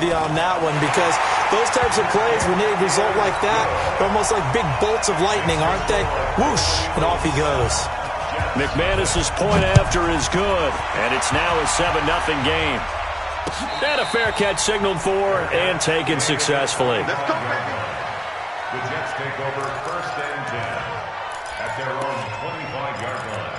you on that one, because those types of plays, when they result like that, they're almost like big bolts of lightning, aren't they? Whoosh, and off he goes. McManus's point after is good, and it's now a 7-0 game. And a fair catch signaled for and taken successfully. The Jets take over 1st and 10 at their own 25-yard line.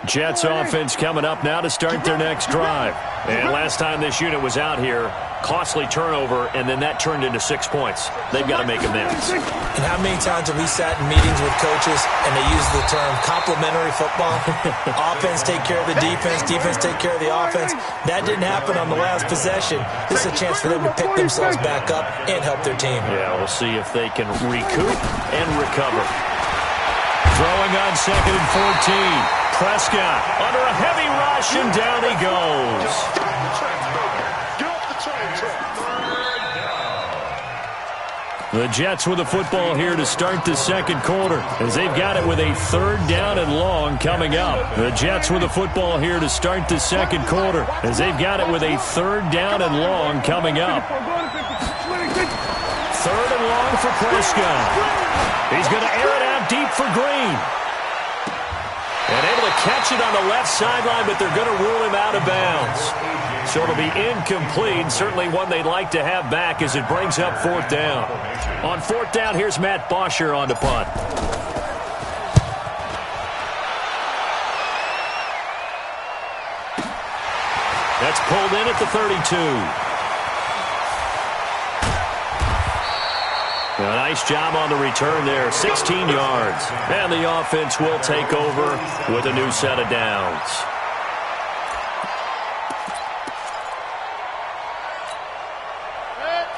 Jets offense coming up now to start their next drive. And last time this unit was out here, costly turnover, and then that turned into 6 points. They've got to make amends. And how many times have we sat in meetings with coaches and they use the term complementary football? Offense take care of the defense, defense take care of the offense. That didn't happen on the last possession. This is a chance for them to pick themselves back up and help their team. Yeah, we'll see if they can recoup and recover. Throwing on 2nd and 14. Prescott under a heavy rush, and down he goes. The Jets with the football here to start the second quarter, as they've got it with a 3rd down and long coming up. The Jets with the football here to start the second quarter, as they've got it with a 3rd down and long coming up. 3rd and long for Prescott. He's going to air it out deep for Green. And able to catch it on the left sideline, but they're going to rule him out of bounds. So it'll be incomplete. Certainly one they'd like to have back as it brings up 4th down. On 4th down, here's Matt Bosher on the punt. That's pulled in at the 32. A nice job on the return there, 16 yards. And the offense will take over with a new set of downs.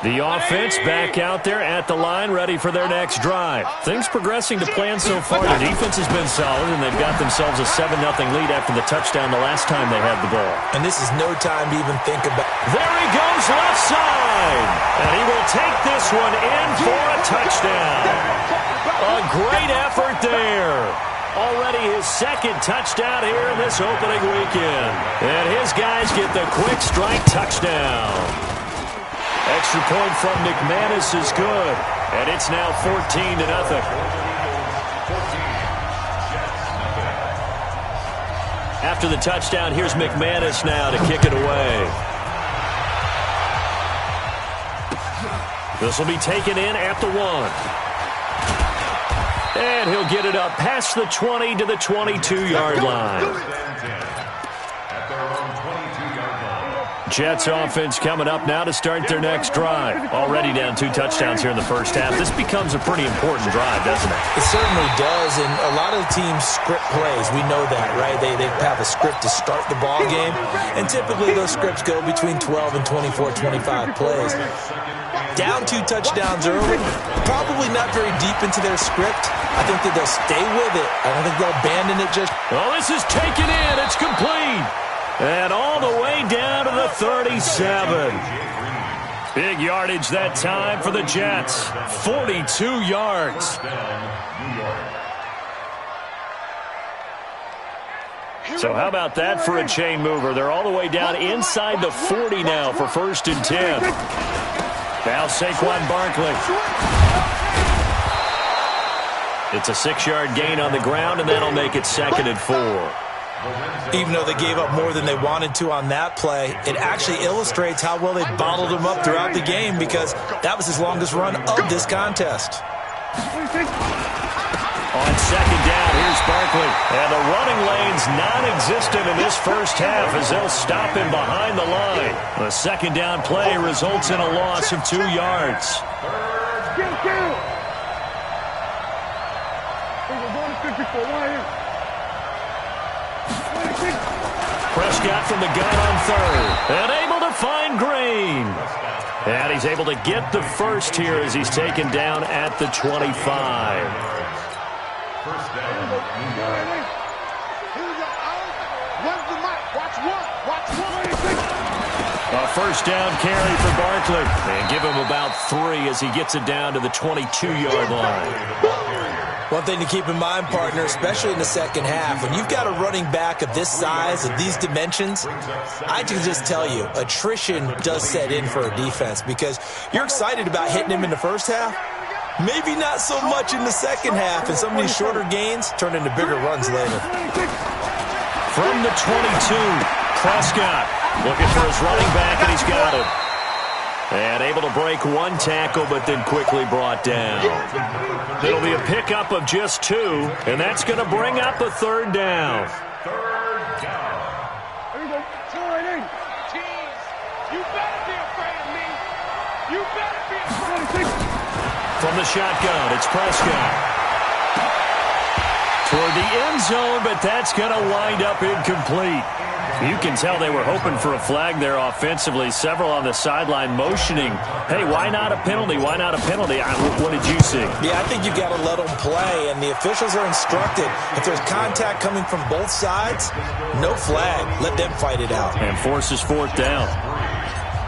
The offense back out there at the line, ready for their next drive. Things progressing to plan so far. The defense has been solid, and they've got themselves a 7-0 lead after the touchdown the last time they had the ball. And this is no time to even think about. There he goes, left side. And he will take this one in for a touchdown. A great effort there. Already his 2nd touchdown here in this opening weekend. And his guys get the quick strike touchdown. Extra point from McManus is good, and it's now 14-0. After the touchdown, here's McManus now to kick it away. This will be taken in at the 1. And he'll get it up past the 20 to the 22-yard line. Jets offense coming up now to start their next drive. Already down 2 touchdowns here in the first half. This becomes a pretty important drive, doesn't it? It certainly does, and a lot of teams script plays. We know that, right? They have a script to start the ball game, and typically those scripts go between 12 and 24, 25 plays. Down 2 touchdowns early, probably not very deep into their script. I think that they'll stay with it. I don't think they'll abandon it just. Oh, this is taken in. It's complete. And all the way down to the 37. Big yardage that time for the Jets. 42 yards. So how about that for a chain mover? They're all the way down inside the 40 now for 1st and 10. Now Saquon Barkley. It's a 6-yard gain on the ground, and that'll make it 2nd and 4. Even though they gave up more than they wanted to on that play, it actually illustrates how well they bottled him up throughout the game, because that was his longest run of this contest. On 2nd down, here's Barkley. And the running lane's non-existent in this first half as they'll stop him behind the line. The 2nd down play results in a loss of 2 yards. Prescott from the gun on 3rd. And able to find Green. And he's able to get the first here as he's taken down at the 25. A 1st down carry for Barkley. And give him about 3 as he gets it down to the 22-yard line. One thing to keep in mind, partner, especially in the second half, when you've got a running back of this size, of these dimensions, I can just tell you, attrition does set in for a defense because you're excited about hitting him in the first half. Maybe not so much in the second half, and some of these shorter gains turn into bigger runs later. From the 22, Prescott looking for his running back, and he's got him. And able to break one tackle, but then quickly brought down. It'll be a pickup of just 2, and that's going to bring up a third down. Third down. There you go. Teams, you better be afraid of me. You better be afraid. From the shotgun, it's Prescott. Toward the end zone, but that's going to wind up incomplete. You can tell they were hoping for a flag there offensively. Several on the sideline motioning, hey, why not a penalty? Why not a penalty? What did you see? Yeah, I think you've got to let them play, and the officials are instructed. If there's contact coming from both sides, no flag. Let them fight it out. And forces fourth down.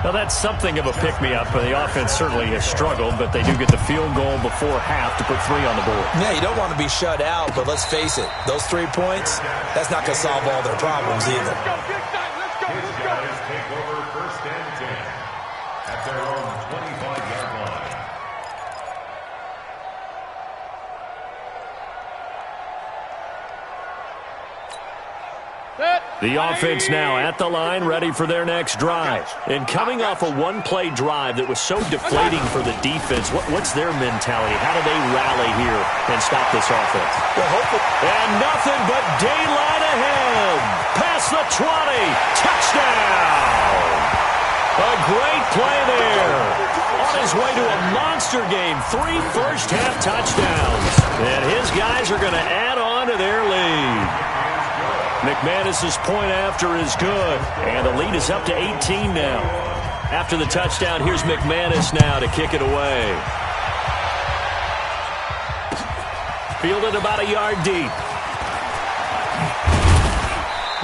Now, that's something of a pick-me-up. The offense certainly has struggled, but they do get the field goal before half to put 3 on the board. Yeah, you don't want to be shut out, but let's face it, those 3 points, that's not going to solve all their problems either. These guys take over first and 10 at their own 25-yard line. The offense now at the line, ready for their next drive. And coming off a one-play drive that was so deflating for the defense, what's their mentality? How do they rally here and stop this offense? Well, hopefully. And nothing but daylight ahead. Past the 20. Touchdown. A great play there. On his way to a monster game. 3 first-half touchdowns. And his guys are going to add on to their lead. McManus's point after is good, and the lead is up to 18 now. After the touchdown, here's McManus now to kick it away. Fielded about a yard deep.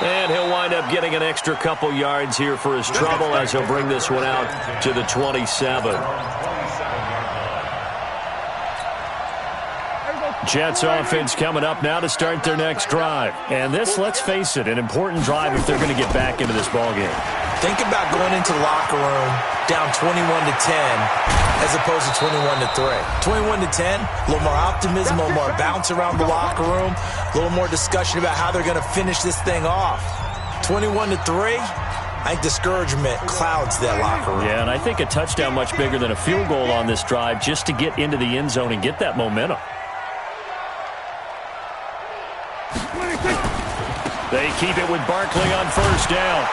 And he'll wind up getting an extra couple yards here for his trouble as he'll bring this one out to the 27. Jets offense coming up now to start their next drive. And this, let's face it, an important drive if they're going to get back into this ballgame. Think about going into the locker room down 21-10 as opposed to 21-3. 21-10, a little more optimism, a little more bounce around the locker room, a little more discussion about how they're going to finish this thing off. 21-3, I think discouragement clouds that locker room. Yeah, and I think a touchdown much bigger than a field goal on this drive just to get into the end zone and get that momentum. They keep it with Barkley on first down.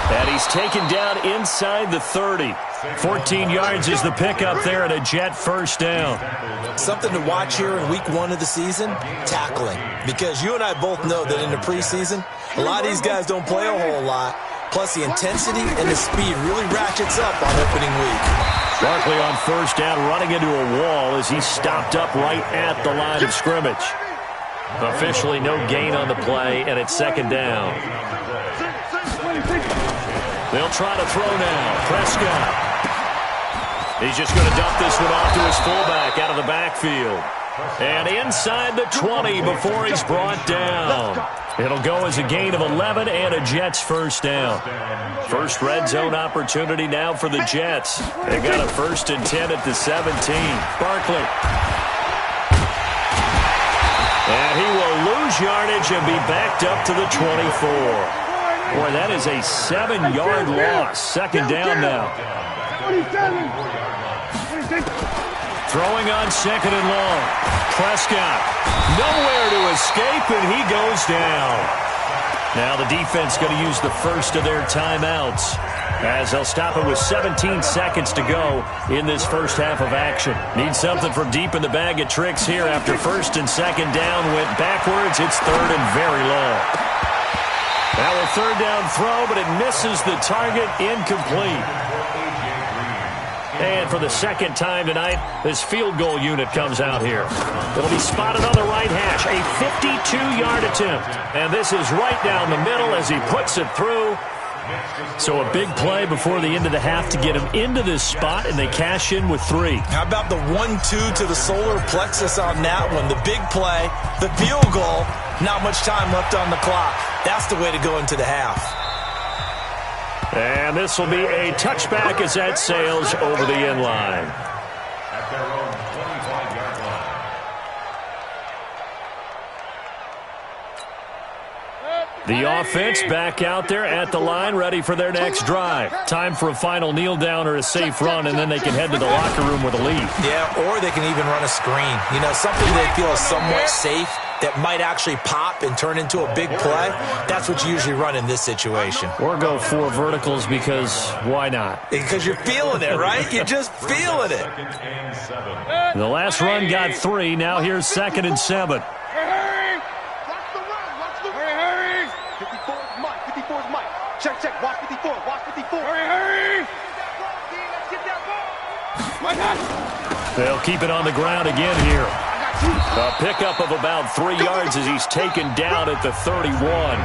And he's taken down inside the 30. 14 yards is the pickup there at a Jet first down. Something to watch here in week 1 of the season, tackling. Because you and I both know that in the preseason, a lot of these guys don't play a whole lot. Plus the intensity and the speed really ratchets up on opening week. Barkley on first down running into a wall as he's stopped up right at the line of scrimmage. Officially no gain on the play, and it's second down. They'll try to throw now. Prescott. He's just going to dump this one off to his fullback out of the backfield. And inside the 20 before he's brought down. It'll go as a gain of 11 and a Jets first down. First red zone opportunity now for the Jets. They got a 1st and 10 at the 17. Barkley. And he will lose yardage and be backed up to the 24. Boy, that is a 7-yard loss. Second down now. Throwing on second and long. Prescott. Nowhere to escape, and he goes down. Now the defense going to use the first of their timeouts as they'll stop it with 17 seconds to go in this first half of action. Need something from deep in the bag of tricks here after first and second down went backwards. It's third and very low. Now a third down throw, but it misses the target, incomplete. And for the second time tonight, this field goal unit comes out here. It'll be spotted on the right hash, a 52-yard attempt. And this is right down the middle as he puts it through. So a big play before the end of the half to get him into this spot, and they cash in with 3. How about the 1-2 to the solar plexus on that one? The big play, the field goal, not much time left on the clock. That's the way to go into the half. And this will be a touchback as that sails over the end line. At their own 25-yard line. The offense back out there at the line, ready for their next drive. Time for a final kneel down or a safe run, and then they can head to the locker room with a lead. Yeah, or they can even run a screen. You know, something they feel is somewhat safe that might actually pop and turn into a big play. That's what you usually run in this situation. Or go 4 verticals because why not? Because you're feeling it, right? You're just feeling it. The last run got 3. Now here's 2nd and 7. Check. Watch 54. Hurry. They'll keep it on the ground again here. A pickup of about 3 yards as he's taken down at the 31.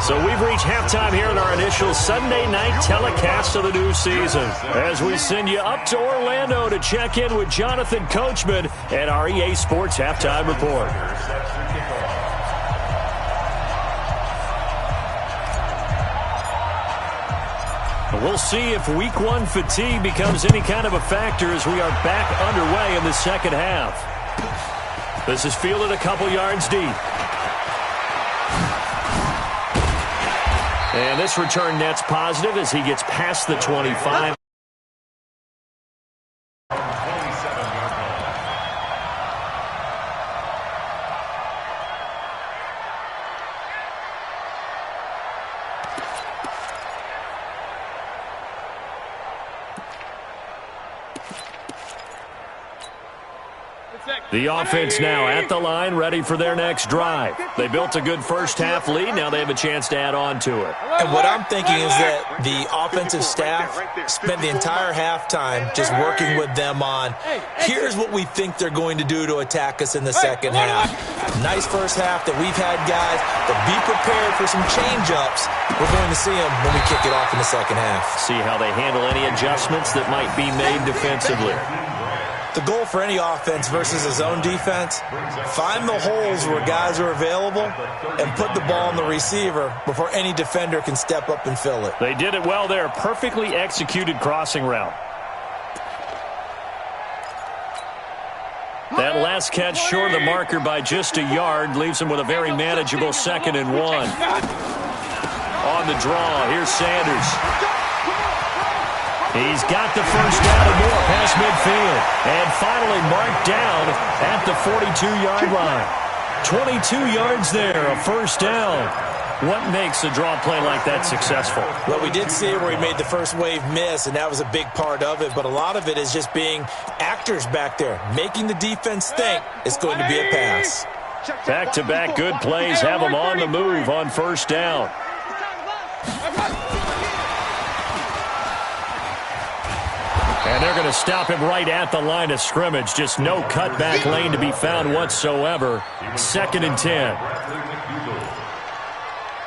So we've reached halftime here in our initial Sunday night telecast of the new season, as we send you up to Orlando to check in with Jonathan Coachman and our EA Sports Halftime Report. We'll see if Week 1 fatigue becomes any kind of a factor as we are back underway in the second half. This is fielded a couple yards deep. And this return net's positive as he gets past the 25. The offense now at the line, ready for their next drive. They built a good first-half lead. Now they have a chance to add on to it. And what I'm thinking is that the offensive staff spent the entire halftime just working with them on, here's what we think they're going to do to attack us in the second half. Nice first half that we've had, guys, but be prepared for some change-ups. We're going to see them when we kick it off in the second half. See how they handle any adjustments that might be made defensively. The goal for any offense versus a zone defense, find the holes where guys are available and put the ball on the receiver before any defender can step up and fill it. They did it well there. Perfectly executed crossing route. That last catch short of the marker by just a yard leaves him with a very manageable 2nd and 1. On the draw, here's Sanders. He's got the first down and more past midfield. And finally marked down at the 42-yard line. 22 yards there, a first down. What makes a draw play like that successful? Well, we did see where he made the first wave miss, and that was a big part of it. But a lot of it is just being actors back there, making the defense think it's going to be a pass. Back-to-back good plays have them on the move on first down. And they're going to stop him right at the line of scrimmage. Just no cutback lane to be found whatsoever. 2nd and 10.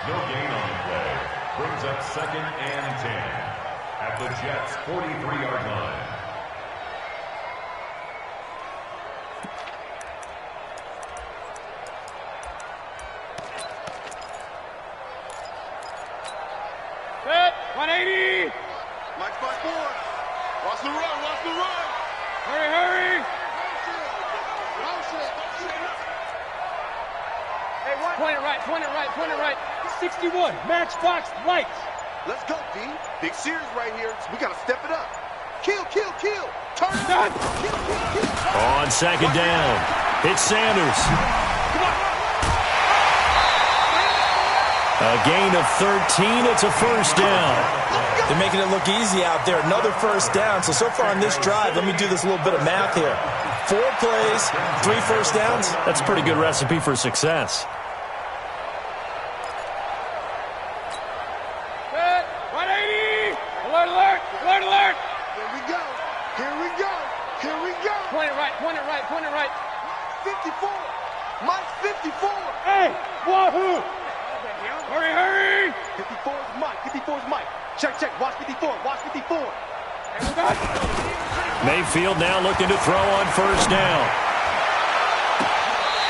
No gain on the play. Brings up 2nd and 10 at the Jets' 43-yard line. Set, 180. Mike by 4. Watch the run. Hurry. Hey, point it right. 61, matchbox lights. Let's go, D. Big series right here. We got to step it up. Kill. Turn. Kill. On 2nd down, it's Sanders. Come on. A gain of 13. It's a first down. They're making it look easy out there. Another first down. So far on this drive, let me do this little bit of math here. 4 plays, 3 first downs. That's a pretty good recipe for success. Set, 180. Alert. Here we go. Point it right. 54. Mike 54. Hey, wahoo. Hurry. 54. 54 is Mike. 54 is Mike. Check, check. Watch 54. Watch 54. Mayfield now looking to throw on first down.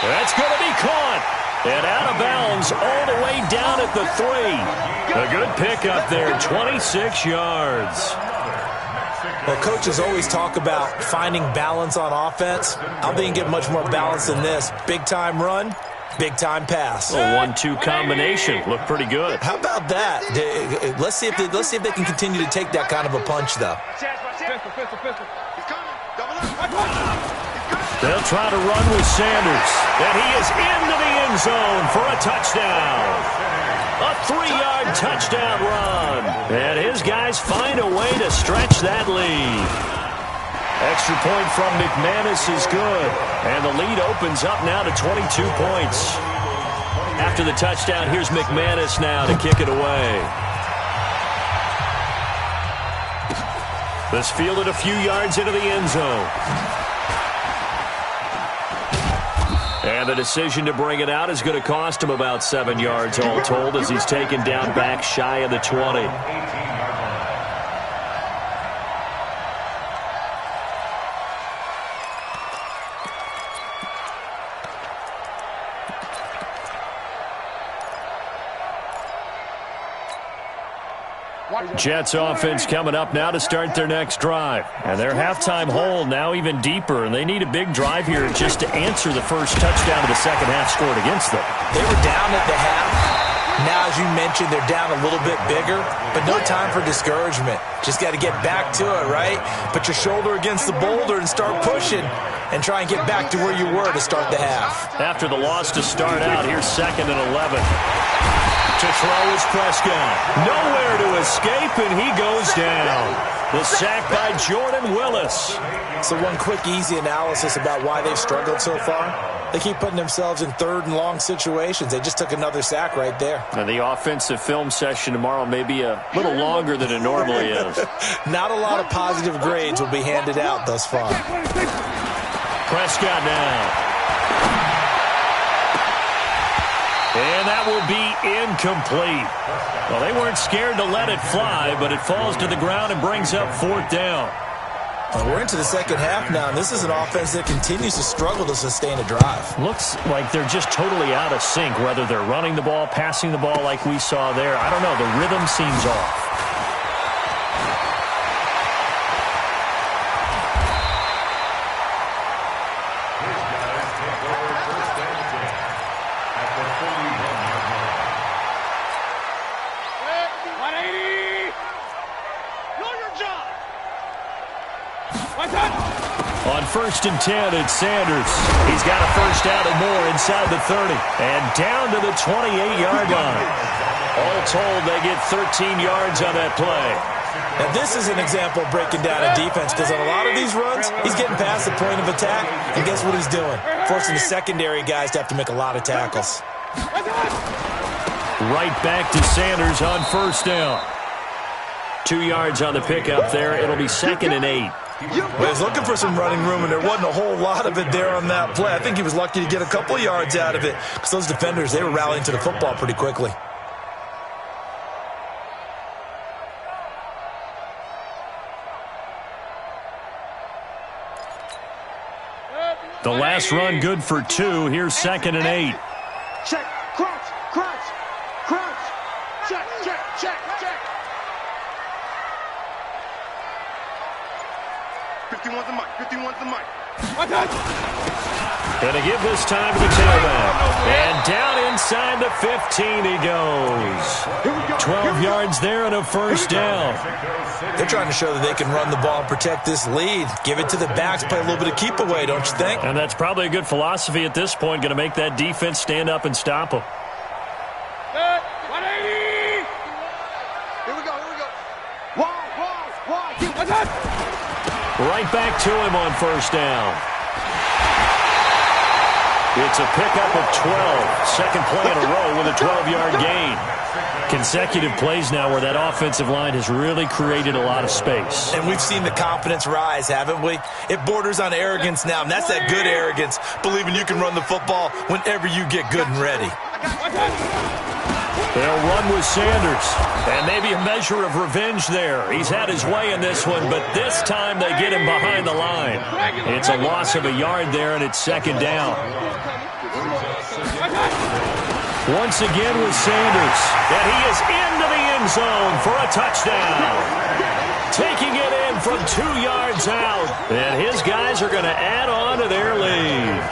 That's going to be caught. And out of bounds all the way down at the 3. A good pickup there, 26 yards. Well, coaches always talk about finding balance on offense. I don't think you get much more balance than this. Big-time run, big-time pass. A 1-2 combination. Looked pretty good. How about that? Let's see if they can continue to take that kind of a punch, though. They'll try to run with Sanders. And he is into the end zone for a touchdown. A 3-yard touchdown run. And his guys find a way to stretch that lead. Extra point from McManus is good. And the lead opens up now to 22 points. After the touchdown, here's McManus now to kick it away. This fielded a few yards into the end zone. And the decision to bring it out is going to cost him about 7 yards all told as he's taken down back shy of the 20. Jets offense coming up now to start their next drive. And their halftime hole now even deeper, and they need a big drive here just to answer the first touchdown of the second half scored against them. They were down at the half. Now, as you mentioned, they're down a little bit bigger, but no time for discouragement. Just got to get back to it, right? Put your shoulder against the boulder and start pushing and try and get back to where you were to start the half. After the loss to start out, here's 2nd and 11. To throw is Prescott. Nowhere to escape, and he goes down. The sack by Jordan Willis. So one quick, easy analysis about why they've struggled so far. They keep putting themselves in 3rd and long situations. They just took another sack right there. And the offensive film session tomorrow may be a little longer than it normally is. Not a lot of positive grades will be handed out thus far. Prescott now. And that will be incomplete. Well, they weren't scared to let it fly, but it falls to the ground and brings up 4th down. Well, we're into the second half now, and this is an offense that continues to struggle to sustain a drive. Looks like they're just totally out of sync, whether they're running the ball, passing the ball like we saw there. I don't know. The rhythm seems off. On 1st and 10, it's Sanders. He's got a first down and more inside the 30. And down to the 28-yard line. All told, they get 13 yards on that play. Now, this is an example of breaking down a defense, because on a lot of these runs, he's getting past the point of attack, and guess what he's doing? Forcing the secondary guys to have to make a lot of tackles. Right back to Sanders on first down. 2 yards on the pickup there. It'll be 2nd and 8. Well, he was looking for some running room, and there wasn't a whole lot of it there on that play. I think he was lucky to get a couple of yards out of it, because those defenders, they were rallying to the football pretty quickly. The last run good for 2. Here's 2nd and 8. Check, crunch, crunch, crunch. Check, check, check, check. 51's the mic, 51's the mic. Gonna give this time to the tailback. And down inside the 15 he goes. 12 yards there and a first down. They're trying to show that they can run the ball and protect this lead. Give it to the backs, play a little bit of keep away, don't you think? And that's probably a good philosophy at this point. Going to make that defense stand up and stop them. 180. Here we go, here we go. Wide. Right back to him on first down. It's a pickup of 12. Second play in a row with a 12-yard gain. Consecutive plays now where that offensive line has really created a lot of space. And we've seen the confidence rise, haven't we? It borders on arrogance now, and that's that good arrogance, believing you can run the football whenever you get good and ready. They'll run with Sanders. And maybe a measure of revenge there. He's had his way in this one, but this time they get him behind the line. It's a loss of a yard there, and it's second down. Once again with Sanders. And he is into the end zone for a touchdown. Taking it in from 2 yards out. And his guys are going to add on to their lead.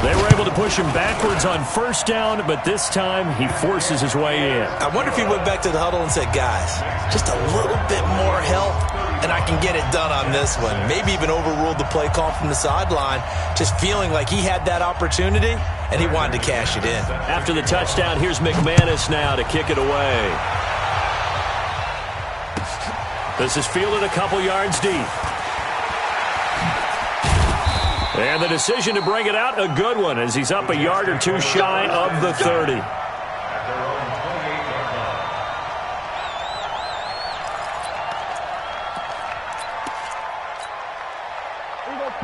They were able to push him backwards on first down, but this time he forces his way in. I wonder if he went back to the huddle and said, guys, just a little bit more help, and I can get it done on this one. Maybe even overruled the play call from the sideline, just feeling like he had that opportunity, and he wanted to cash it in. After the touchdown, here's McManus now to kick it away. This is fielded a couple yards deep. And the decision to bring it out, a good one, as he's up a yard or two shy of the 30.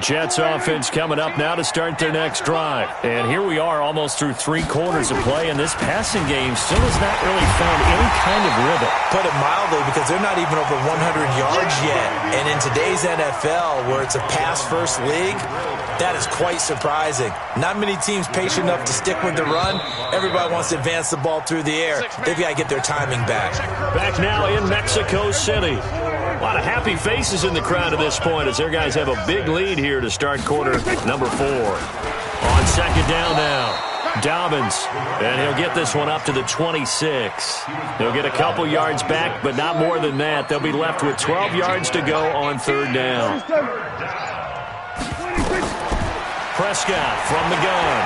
Jets offense coming up now to start their next drive. And here we are almost through 3 quarters of play, and this passing game still has not really found any kind of rhythm. Put it mildly, because they're not even over 100 yards yet. And in today's NFL, where it's a pass-first league, that is quite surprising. Not many teams patient enough to stick with the run. Everybody wants to advance the ball through the air. They've got to get their timing back. Back now in Mexico City. A lot of happy faces in the crowd at this point as their guys have a big lead here to start quarter number 4. On second down now, Dobbins, and he'll get this one up to the 26. They'll get a couple yards back, but not more than that. They'll be left with 12 yards to go on third down. Prescott from the gun,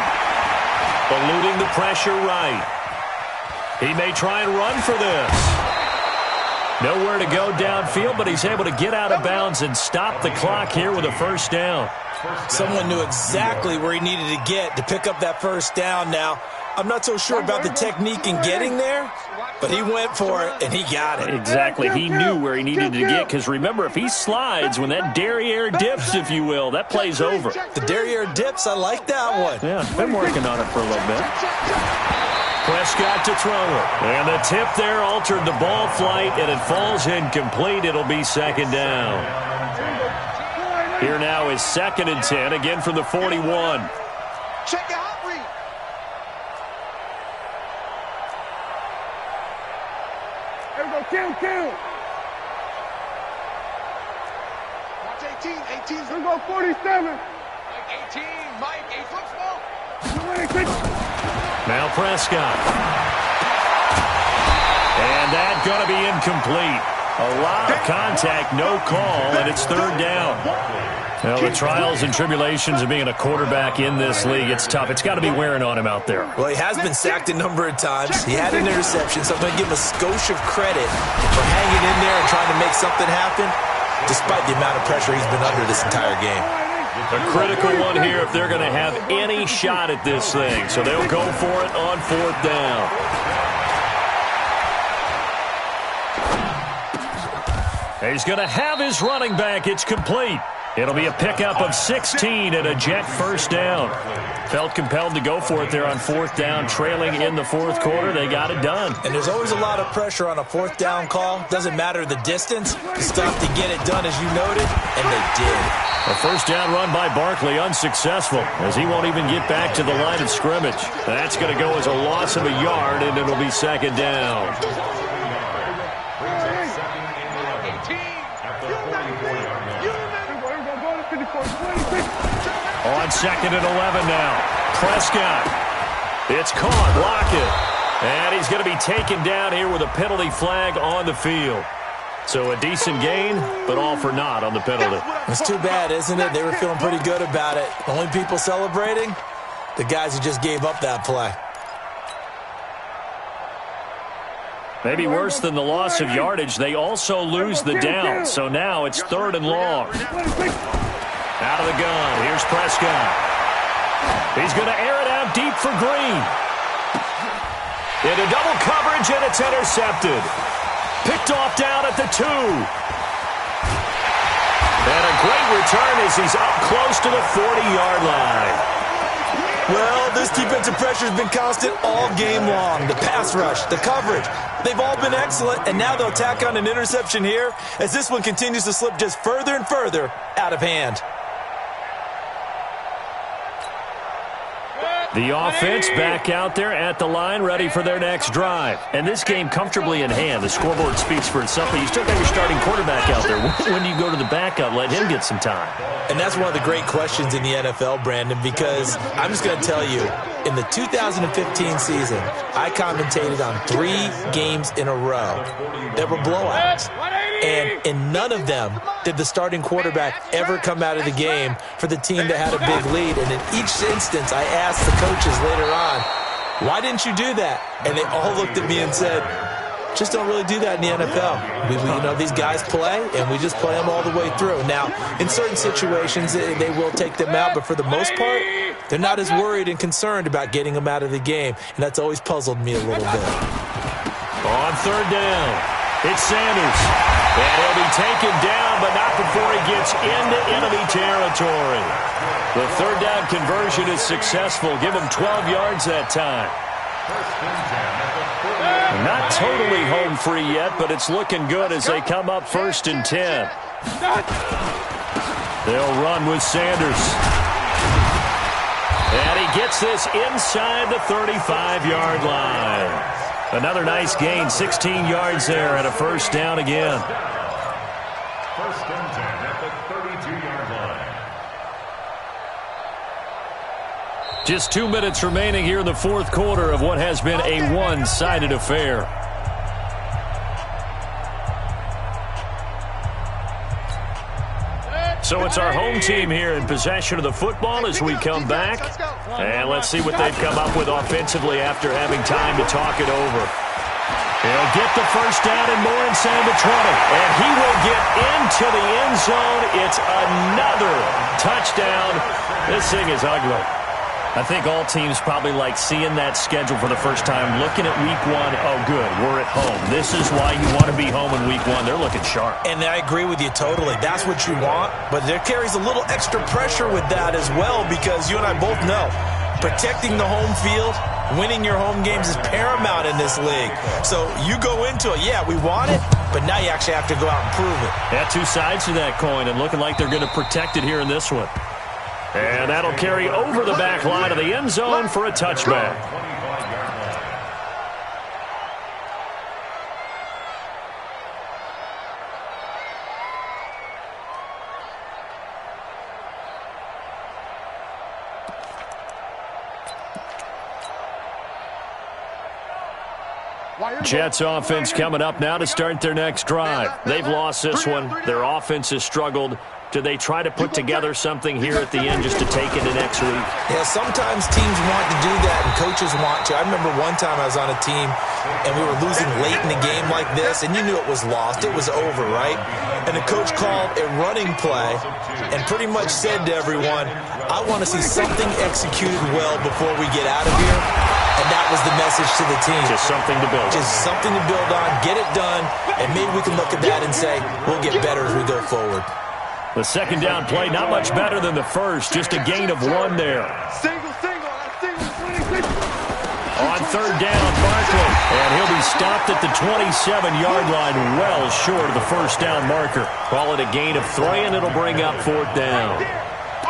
eluding the pressure right. He may try and run for this. Nowhere to go downfield, but he's able to get out of bounds and stop the clock here with a first down. Someone knew exactly where he needed to get to pick up that first down. Now, I'm not so sure about the technique in getting there, but he went for it, and he got it. Exactly. He knew where he needed to get, because remember, if he slides, when that derriere dips, if you will, that play's over. The derriere dips, I like that one. Yeah, been working on it for a little bit. Prescott to throw it. And the tip there altered the ball flight, and it falls incomplete. It'll be second down. Here now is 2nd and 10, again from the 41. Check out read. There we go, kill. Watch 18. 18's There we go, 47. Mike 18. Mike, 8 football. Now Prescott. And that's going to be incomplete. A lot of contact, no call, and it's third down. Well, the trials and tribulations of being a quarterback in this league, it's tough. It's got to be wearing on him out there. Well, he has been sacked a number of times. He had an interception, so I'm going to give him a skosh of credit for hanging in there and trying to make something happen, despite the amount of pressure he's been under this entire game. A critical one here if they're going to have any shot at this thing. So they'll go for it on fourth down. He's going to have his running back. It's complete. It'll be a pickup of 16 and a Jet first down. Felt compelled to go for it there on fourth down, trailing in the fourth quarter. They got it done. And there's always a lot of pressure on a fourth down call. Doesn't matter the distance. It's tough to get it done, as you noted, and they did. A first down run by Barkley unsuccessful, as he won't even get back to the line of scrimmage. That's going to go as a loss of a yard, and it'll be second down. On second and 11 now. Prescott. It's caught. Lockett. And he's going to be taken down here with a penalty flag on the field. So a decent gain, but all for naught on the penalty. It's too bad, isn't it? They were feeling pretty good about it. Only people celebrating, the guys who just gave up that play. Maybe worse than the loss of yardage, they also lose the down. So now it's third and long. Out of the gun, here's Prescott. He's going to air it out deep for Green. Into double coverage, and it's intercepted. Picked off down at the 2. And a great return as he's up close to the 40-yard line. Well, this defensive pressure has been constant all game long. The pass rush, the coverage, they've all been excellent, and now they'll tack on an interception here as this one continues to slip just further and further out of hand. The offense back out there at the line, ready for their next drive. And this game comfortably in hand. The scoreboard speaks for itself, but you still got your starting quarterback out there. When do you go to the backup, let him get some time? And that's one of the great questions in the NFL, Brandon, because I'm just going to tell you, in the 2015 season, I commentated on 3 games in a row that were blowouts. And in none of them did the starting quarterback ever come out of the game for the team that had a big lead. And in each instance, I asked the coaches later on, why didn't you do that? And they all looked at me and said, just don't really do that in the NFL. These guys play, and we just play them all the way through. Now, in certain situations, they will take them out, but for the most part, they're not as worried and concerned about getting them out of the game. And that's always puzzled me a little bit. On third down, it's Sanders. And he'll be taken down, but not before he gets into enemy territory. The third down conversion is successful. Give him 12 yards that time. Not totally home free yet, but it's looking good as they come up 1st and 10. They'll run with Sanders. And he gets this inside the 35-yard line. Another nice gain, 16 yards there and a first down again. 1st and 10 at the 32-yard line. Just 2 minutes remaining here in the fourth quarter of what has been a one-sided affair. So it's our home team here in possession of the football as we come back. And let's see what they've come up with offensively after having time to talk it over. He'll get the first down and more inside the 20. And he will get into the end zone. It's another touchdown. This thing is ugly. I think all teams probably like seeing that schedule for the first time, looking at week 1. Oh, good, we're at home. This is why you want to be home in week 1. They're looking sharp. And I agree with you totally. That's what you want, but there carries a little extra pressure with that as well because you and I both know protecting the home field, winning your home games is paramount in this league. So you go into it, yeah, we want it, but now you actually have to go out and prove it. Yeah, 2 sides to that coin and looking like they're going to protect it here in this one. And that'll carry over the back line of the end zone for a touchback. Jets offense coming up now to start their next drive. They've lost this one. Their offense has struggled. Do they try to put together something here at the end just to take into next week? Yeah, sometimes teams want to do that and coaches want to. I remember one time I was on a team and we were losing late in the game like this and you knew it was lost. It was over, right? And the coach called a running play and pretty much said to everyone, I want to see something executed well before we get out of here. And that was the message to the team. Just something to build on. Just something to build on, get it done, and maybe we can look at that and say, we'll get better as we go forward. The second down play, not much better than the first. Just a gain of 1 there. Single. On third down, Barkley. And he'll be stopped at the 27-yard line, well short of the first down marker. Call it a gain of 3, and it'll bring up 4th down.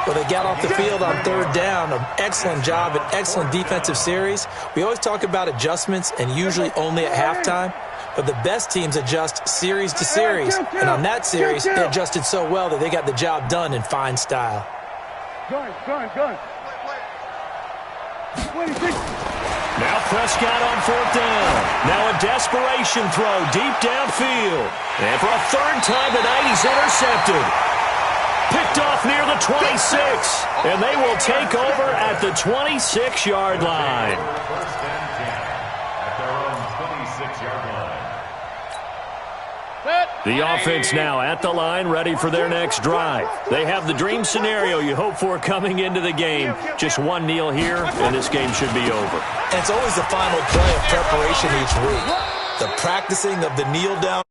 Well, they got off the field on third down. An excellent job, an excellent defensive series. We always talk about adjustments and usually only at halftime. But the best teams adjust series to series. And on that series, they adjusted so well that they got the job done in fine style. Gun. Now Prescott on 4th down. Now a desperation throw deep downfield. And for a third time tonight, he's intercepted. Picked off near the 26. And they will take over at the 26-yard line. First and 10 at their own 26-yard line. The offense now at the line, ready for their next drive. They have the dream scenario you hope for coming into the game. Just 1 kneel here, and this game should be over. And it's always the final play of preparation each week. The practicing of the kneel down.